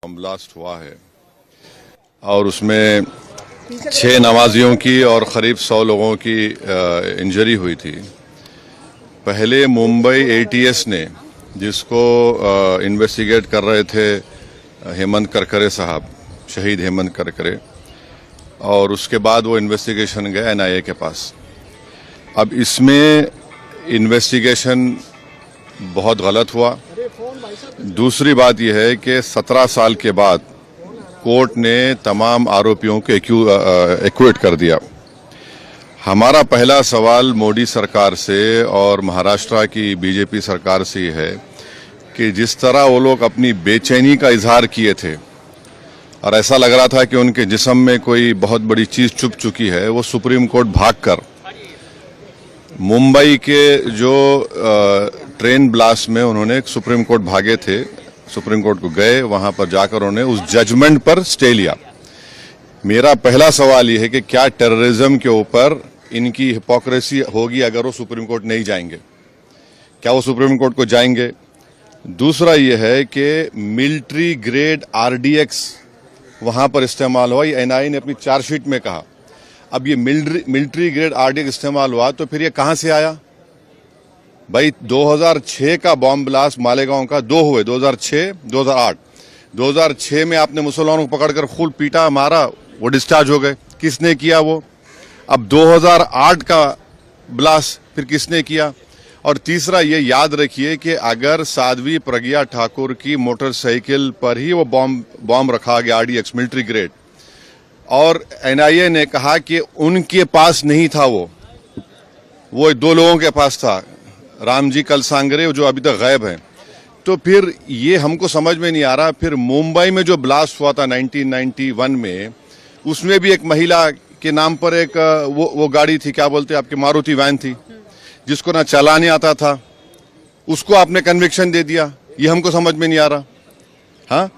Bomb blast हुआ है और उसमें 6 नमाजियों की और करीब 100 लोगों की इंजरी हुई थी। पहले मुंबई एटीएस ने, जिसको इन्वेस्टिगेट कर रहे थे हेमंत करकरे साहब, शहीद हेमंत करकरे, और उसके बाद वो इन्वेस्टिगेशन गया एनआईए के पास। अब इसमें इन्वेस्टिगेशन बहुत गलत हुआ। दूसरी बात यह है कि 17 साल के बाद कोर्ट ने तमाम आरोपियों को एक्विट कर दिया। हमारा पहला सवाल मोदी सरकार से और महाराष्ट्र की बीजेपी सरकार से ये है कि जिस तरह वो लोग अपनी बेचैनी का इजहार किए थे और ऐसा लग रहा था कि उनके जिस्म में कोई बहुत बड़ी चीज छुप चुकी है, वो सुप्रीम कोर्ट भागकर मुंबई के जो ट्रेन ब्लास्ट में उन्होंने सुप्रीम कोर्ट भागे थे, सुप्रीम कोर्ट को गए, वहां पर जाकर उन्होंने उस जजमेंट पर स्टे लिया। मेरा पहला सवाल यह है कि क्या टेररिज्म के ऊपर इनकी हिपोक्रेसी होगी अगर वो सुप्रीम कोर्ट नहीं जाएंगे? क्या वो सुप्रीम कोर्ट को जाएंगे? दूसरा यह है कि मिलिट्री ग्रेड आरडीएक्स वहां पर इस्तेमाल हुआ, ये एनआईए ने अपनी चार्जशीट में कहा। अब ये मिलिट्री ग्रेड आरडीएक्स इस्तेमाल हुआ तो फिर ये कहां से आया? भाई 2006 का बॉम्ब ब्लास्ट मालेगांव का 2 हुए, 2006, 2008। 2006 में आपने मुसलमानों को पकड़कर खूब पीटा, मारा, वो डिस्चार्ज हो गए। किसने किया वो? अब 2008 का ब्लास्ट फिर किसने किया? और तीसरा ये याद रखिए कि अगर साध्वी प्रज्ञा ठाकुर की मोटरसाइकिल पर ही वो बॉम्ब रखा गया आरडीएक्स मिलिट्री ग्रेड, और एनआईए ने कहा कि उनके पास नहीं था, वो 2 लोगों के पास था, रामजी कलसांगरे जो अभी तक गायब हैं, तो फिर ये हमको समझ में नहीं आ रहा। फिर मुंबई में जो ब्लास्ट हुआ था 1991 में, उसमें भी एक महिला के नाम पर एक वो गाड़ी थी, क्या बोलते हैं आपकी, मारुति वैन थी, जिसको ना चलाने आता था, उसको आपने कन्विक्शन दे दिया। ये हमको समझ में नहीं आ रहा। हाँ,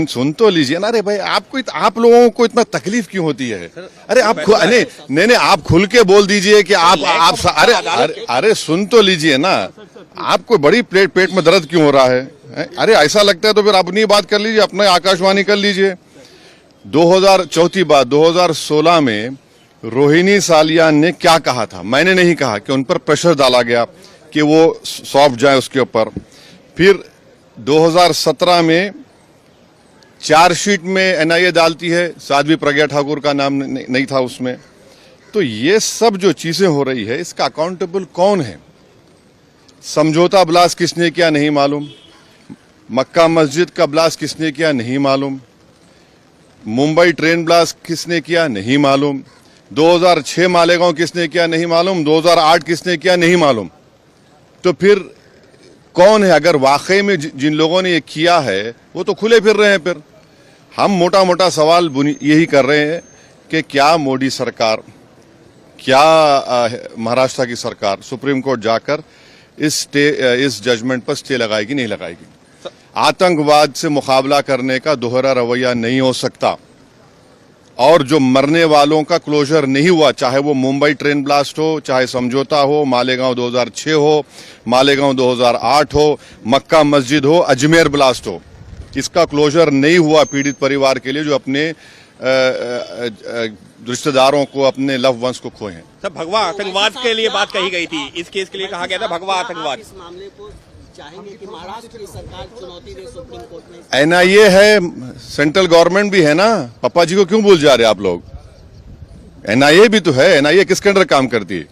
सुन तो लीजिए ना। अरे भाई, आप लोगों को इतना तकलीफ क्यों होती है? अरे आप नहीं, आप खुल के बोल दीजिए कि आप अरे सुन तो लीजिए ना। आपको बड़ी पेट में दर्द क्यों हो रहा है? अरे ऐसा लगता है तो फिर अपनी बात कर लीजिए, अपना आकाशवाणी कर लीजिए। 2016 में रोहिणी सालियान ने क्या कहा था? मैंने नहीं कहा कि उन पर प्रेशर डाला गया कि वो सौंप जाए उसके ऊपर। फिर 2017 में चार्जशीट में एनआईए डालती है, साध्वी प्रज्ञा ठाकुर का नाम नहीं था उसमें। तो ये सब जो चीजें हो रही है, इसका अकाउंटेबल कौन है? समझौता ब्लास्ट किसने किया नहीं मालूम, मक्का मस्जिद का ब्लास्ट किसने किया नहीं मालूम, मुंबई ट्रेन ब्लास्ट किसने किया नहीं मालूम, 2006 मालेगांव किसने किया नहीं मालूम, 2008 किसने किया नहीं मालूम। तो फिर कौन है? अगर वाकई में जिन लोगों ने ये किया है वो तो खुले फिर रहे हैं। फिर हम मोटा मोटा सवाल यही कर रहे हैं कि क्या मोदी सरकार, क्या महाराष्ट्र की सरकार सुप्रीम कोर्ट जाकर इस जजमेंट पर स्टे लगाएगी नहीं लगाएगी? आतंकवाद से मुकाबला करने का दोहरा रवैया नहीं हो सकता, और जो मरने वालों का क्लोजर नहीं हुआ, चाहे वो मुंबई ट्रेन ब्लास्ट हो, चाहे समझौता हो, मालेगांव 2006 हो, मालेगांव 2008 हो, मक्का मस्जिद हो, अजमेर ब्लास्ट हो, इसका क्लोजर नहीं हुआ पीड़ित परिवार के लिए जो अपने रिश्तेदारों को, अपने लव वंस को खोए हैं। सर, भगवा आतंकवाद के लिए बात कही गई थी, इस केस के लिए कहा गया था भगवा आतंकवाद। इस मामले को चाहेंगे कि महाराष्ट्र की सरकार चुनौती दे सुप्रीम कोर्ट में? एनआईए है, सेंट्रल गवर्नमेंट भी है ना। पापा जी को क्यों भूल जा रहे आप लोग? एनआईए भी तो है। एनआईए किसके अंडर काम करती है?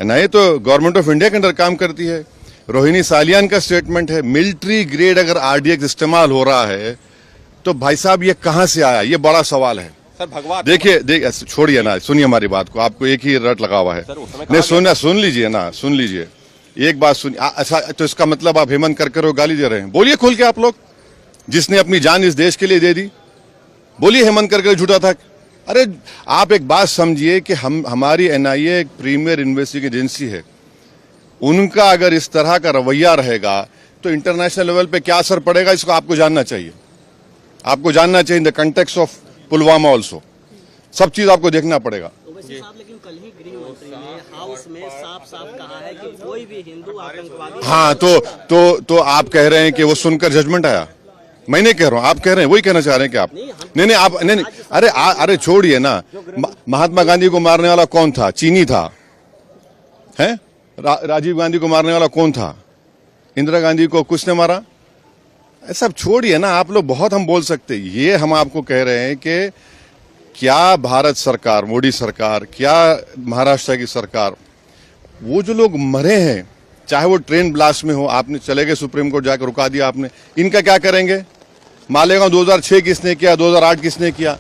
एनआईए तो गवर्नमेंट ऑफ इंडिया के अंडर काम करती है। रोहिणी सालियान का स्टेटमेंट है, मिलिट्री ग्रेड अगर आरडीएक्स इस्तेमाल हो रहा है तो भाई साहब ये कहां से आया? ये बड़ा सवाल है। सर, भगवा देखिए छोड़िए ना, सुनिए हमारी बात को, आपको एक ही रट लगा हुआ है। नहीं, सुन लीजिए ना, सुन लीजिए एक बात सुनिए। अच्छा, तो इसका मतलब आप हेमंत करकरे को गाली दे रहे हैं? बोलिए खुल के आप लोग, जिसने अपनी जान इस देश के लिए दे दी, बोलिए हेमंत करकरे झूठा था। अरे आप एक बात समझिए कि हमारी एनआईए एक प्रीमियर इन्वेस्टिगेशन एजेंसी है। उनका अगर इस तरह का रवैया रहेगा तो इंटरनेशनल लेवल पे क्या असर पड़ेगा, इसको आपको जानना चाहिए। आपको जानना चाहिए in the context of Pulwama also, सब चीज आपको देखना पड़ेगा। लेकिन कल ही गृह मंत्री ने हाउस में साफ साफ कहा है कि कोई भी हिंदू आतंकवादी। हाँ, तो आप कह रहे हैं कि वो सुनकर जजमेंट आया? मैं नहीं कह रहा हूं, आप कह रहे हैं, वही कहना चाह रहे हैं कि आप नहीं आप नहीं अरे छोड़िए ना। महात्मा गांधी को मारने वाला कौन था? चीनी था, है? राजीव गांधी को मारने वाला कौन था? इंदिरा गांधी को कुछ ने मारा? सब छोड़िए ना, आप लोग बहुत हम बोल सकते। ये हम आपको कह रहे हैं कि क्या भारत सरकार, मोदी सरकार, क्या महाराष्ट्र की सरकार, वो जो लोग मरे हैं, चाहे वो ट्रेन ब्लास्ट में हो, आपने चले गए सुप्रीम कोर्ट जाकर रुका दिया आपने, इनका क्या करेंगे? मालेगांव 2006 किसने किया, 2008 किसने किया?